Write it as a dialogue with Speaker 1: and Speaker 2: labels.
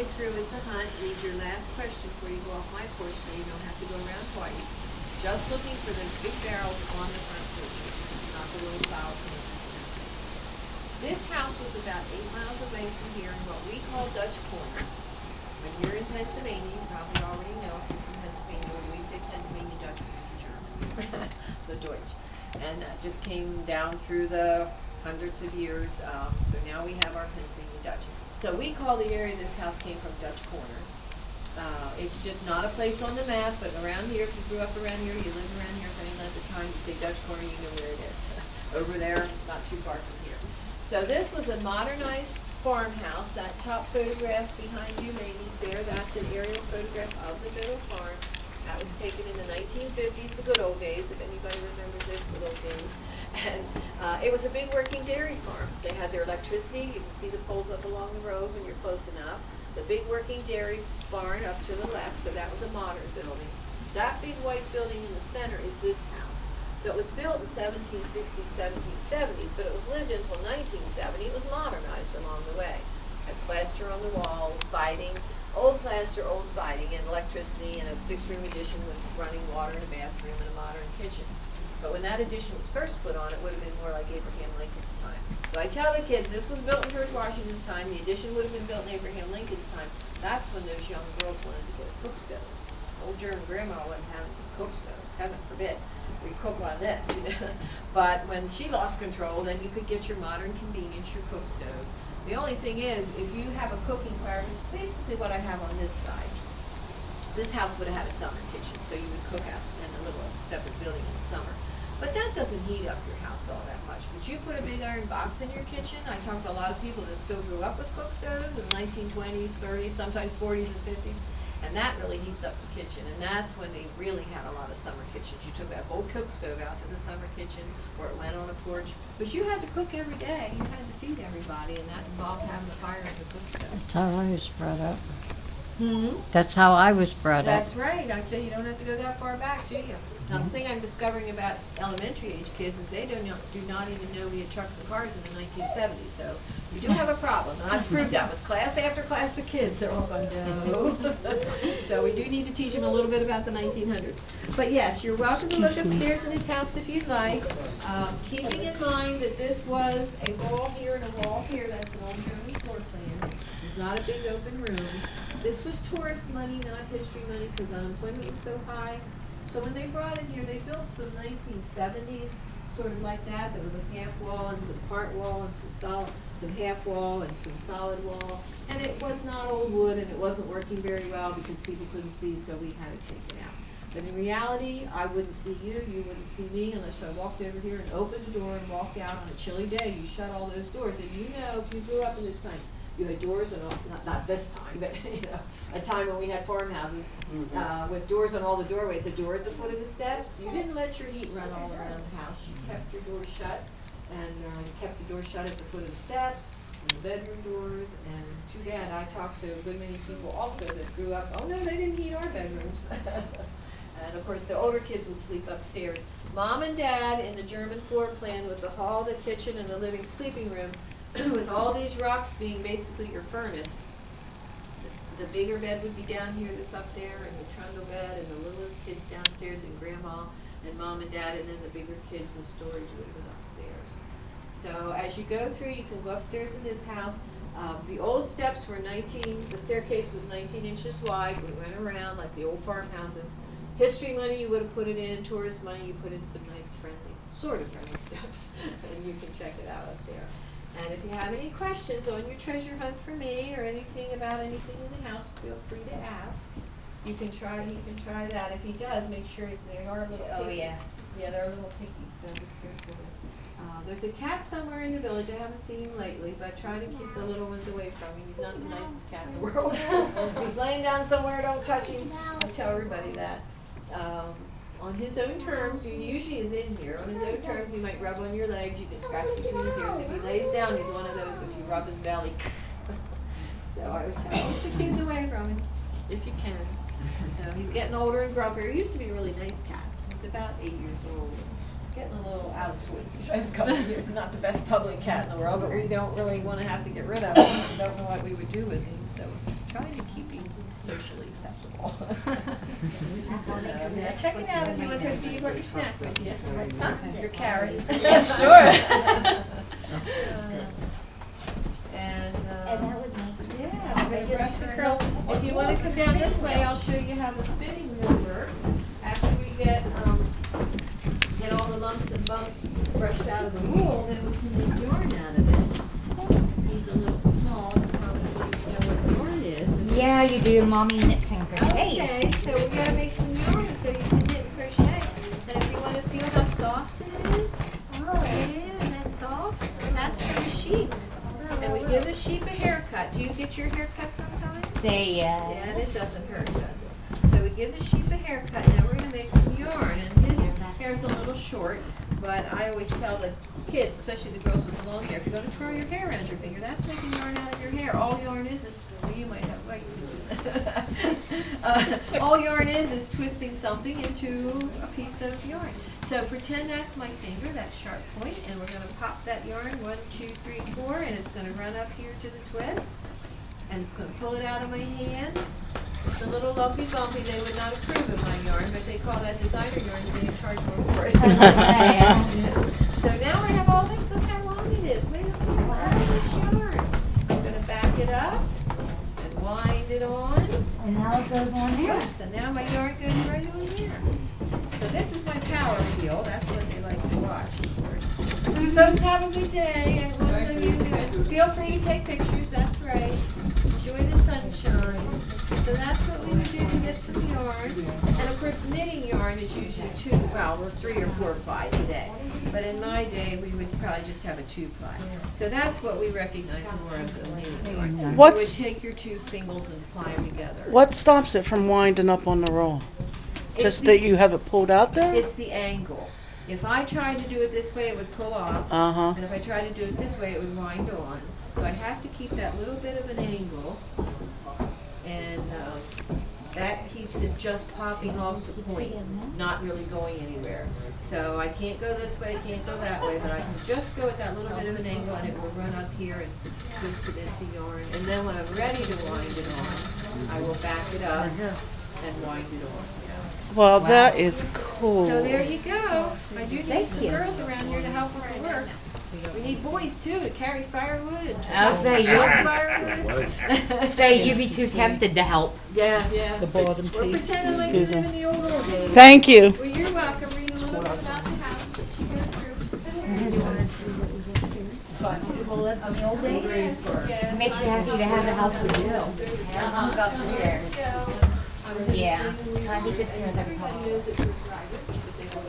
Speaker 1: get through It's a Hunt, read your last question before you go off my porch so you don't have to go around twice. Just looking for those big barrels on the front porches, not the little flower planters. This house was about 8 miles away from here in what we call Dutch Corner. When you're in Pennsylvania, you probably already know if you're from Pennsylvania, when we say Pennsylvania Dutch, we mean German, the Deutsch. And that just came down through the hundreds of years, so now we have our Pennsylvania Dutch. So we call the area this house came from Dutch Corner. It's just not a place on the map, but around here, if you grew up around here, you lived around here for any length of time, you say Dutch Corner, you know where it is. Over there, not too far from here. So this was a modernized farmhouse. That top photograph behind you ladies there, that's an aerial photograph of the Biddle farm. That was taken in the 1950s, the good old days, if anybody remembers those good old days. And it was a big working dairy farm. They had their electricity. You can see the poles up along the road when you're close enough. The big working dairy barn up to the left, so that was a modern building. That big white building in the center is this house. So it was built in 1760s, 1770s, but it was lived until 1970. It was modernized along the way. Had plaster on the walls, siding, old plaster, old siding, and electricity, and a 6-room addition with running water and a bathroom and a modern kitchen. But when that addition was first put on, it would have been more like Abraham Lincoln's time. So I tell the kids, this was built in George Washington's time, the addition would have been built in Abraham Lincoln's time. That's when those young girls wanted to get a cook stove. Old German grandma wouldn't have a cook stove, heaven forbid. We cook on this, you know. But when she lost control, then you could get your modern convenience, your cook stove. The only thing is, if you have a cooking fire, which is basically what I have on this side, this house would have had a summer kitchen, so you would cook out in a little separate building in the summer. But that doesn't heat up your house all that much. But you put a big iron box in your kitchen. I talked to a lot of people that still grew up with cook stoves in the 1920s, 30s, sometimes 40s and 50s. And that really heats up the kitchen, and that's when they really had a lot of summer kitchens. You took that old cook stove out to the summer kitchen, or it went on a porch. But you had to cook every day. You had to feed everybody, and that involved having a fire in the cook stove.
Speaker 2: That's how I was brought up.
Speaker 1: Hmm?
Speaker 2: That's how I was brought up.
Speaker 1: That's right. I say you don't have to go that far back, do you? Now, the thing I'm discovering about elementary age kids is they do not even know we had trucks and cars in the 1970s. So we do have a problem. And I've proved that with class after class of kids. They're all going, no. So we do need to teach them a little bit about the 1900s. But yes, you're welcome to look upstairs in this house if you'd like. Keeping in mind that this was a wall here and a wall here. That's an old German floor plan. It's not a big open room. This was tourist money, not history money, because unemployment was so high. So when they brought in here, they built some 1970s, sort of like that. There was a half wall and some part wall and some half wall and some solid wall. And it was not old wood, and it wasn't working very well because people couldn't see, so we had to take it out. But in reality, I wouldn't see you, you wouldn't see me unless I walked over here and opened the door and walked out on a chilly day. You shut all those doors, and you know, if you grew up in this time, you had doors on all, not this time, but you know, a time when we had farmhouses with doors on all the doorways, a door at the foot of the steps. You didn't let your heat run all around the house. You kept your doors shut, and you kept the door shut at the foot of the steps, and the bedroom doors, and too bad. I talked to a good many people also that grew up, oh no, they didn't heat our bedrooms. And of course, the older kids would sleep upstairs. Mom and Dad in the German floor plan with the hall, the kitchen, and the living sleeping room, with all these rocks being basically your furnace. The bigger bed would be down here that's up there, and the trundle bed, and the littlest kids downstairs, and Grandma, and Mom and Dad, and then the bigger kids in storage would have been upstairs. So as you go through, you can go upstairs in this house. The old steps were the staircase was 19 inches wide. We went around like the old farmhouses. History money, you would have put it in. Tourist money, you put in some nice sort of friendly steps. And you can check it out up there. And if you have any questions on your treasure hunt for me or anything about anything in the house, feel free to ask. He can try that. If he does, make sure they are a little picky.
Speaker 3: Oh, yeah.
Speaker 1: Yeah, they're a little picky, so be careful. There's a cat somewhere in the village. I haven't seen him lately, but try to keep the little ones away from him. He's not the nicest cat in the world. If he's laying down somewhere, don't touch him. I tell everybody that. On his own terms, he usually is in here. On his own terms, he might rub on your legs. You can scratch between his ears. If he lays down, he's one of those. If you rub his belly. So I always tell him, keep the kids away from him, if you can. So he's getting older and grumpier. He used to be a really nice cat. He's about 8 years old. He's getting a little out of sorts these last couple of years. He's not the best public cat in the world, but we don't really want to have to get rid of him. We don't know what we would do with him, so trying to keep you socially acceptable. Yeah, check it out if you want to see you brought your snack with you. Huh? Your carrot. Yeah, sure. And
Speaker 3: that would make
Speaker 1: yeah, we're going to brush the curls. If you want to come down this way, I'll show you how the spinning wheel works. After we get all the lumps and bumps brushed out of the wool, then we can make yarn out of it. He's a little small, you probably know what yarn is.
Speaker 3: Yeah, you do mommy knits and crochets.
Speaker 1: Okay, so we gotta make some yarn so you can knit and crochet. And if you want to feel how soft it is, oh yeah, that's soft. That's for the sheep. And we give the sheep a haircut. Do you get your hair cut sometimes? Yeah, and it doesn't hurt, does it? So we give the sheep a haircut. Now we're gonna make some yarn, and his hair's a little short. But I always tell the kids, especially the girls with the long hair, if you're going to twirl your hair around your finger, that's making yarn out of your hair. All yarn is well, you might have right. All yarn is twisting something into a piece of yarn. So pretend that's my finger, that sharp point, and we're going to pop that yarn 1, 2, 3, 4, and it's going to run up here to the twist, and it's going to pull it out of my hand. It's a little lumpy bumpy. They would not approve of my yarn, but they call that designer yarn and they charge more for it. So now I have all this. Look how long it is. Wait, look at all this yarn. I'm going to back it up and wind it on.
Speaker 3: And now it goes on here.
Speaker 1: Oops, and now my yarn goes right on here. So this is my power wheel. That's what they like to watch, of course. You folks have a good day. And ones of you, feel free to take pictures. That's right. Enjoy the sunshine. So that's what we would do to get some yarn. And of course, knitting yarn is usually 3 or 4 ply today. But in my day, we would probably just have a 2 ply. So that's what we recognize more as a knitting yarn. You would take your 2 singles and ply them together.
Speaker 4: What stops it from winding up on the roll? Just that you have it pulled out there?
Speaker 1: It's the angle. If I tried to do it this way, it would pull off. And if I tried to do it this way, it would wind on. So I have to keep that little bit of an angle. And that keeps it just popping off the point, not really going anywhere. So I can't go this way, can't go that way, but I can just go at that little bit of an angle and it will run up here and twist it into yarn. And then when I'm ready to wind it on, I will back it up and wind it on.
Speaker 4: Well, that is cool.
Speaker 1: So there you go. I do need some girls around here to help with the work. We need boys too to carry firewood and
Speaker 3: I'll say
Speaker 1: chop
Speaker 3: you.
Speaker 1: firewood.
Speaker 3: Say you'd be too tempted to help.
Speaker 1: Yeah.
Speaker 4: The bottom
Speaker 1: We're
Speaker 4: piece.
Speaker 1: pretending like we live in the old days.
Speaker 4: Thank you.
Speaker 1: Well, you're welcome. Read a little bit about the houses that you go through.
Speaker 3: Pull it on the old days.
Speaker 1: Yes.
Speaker 3: Makes you happy to have the house with you. Up there. Yeah. I think this year they're
Speaker 1: Everybody knows it was right. This is what they want.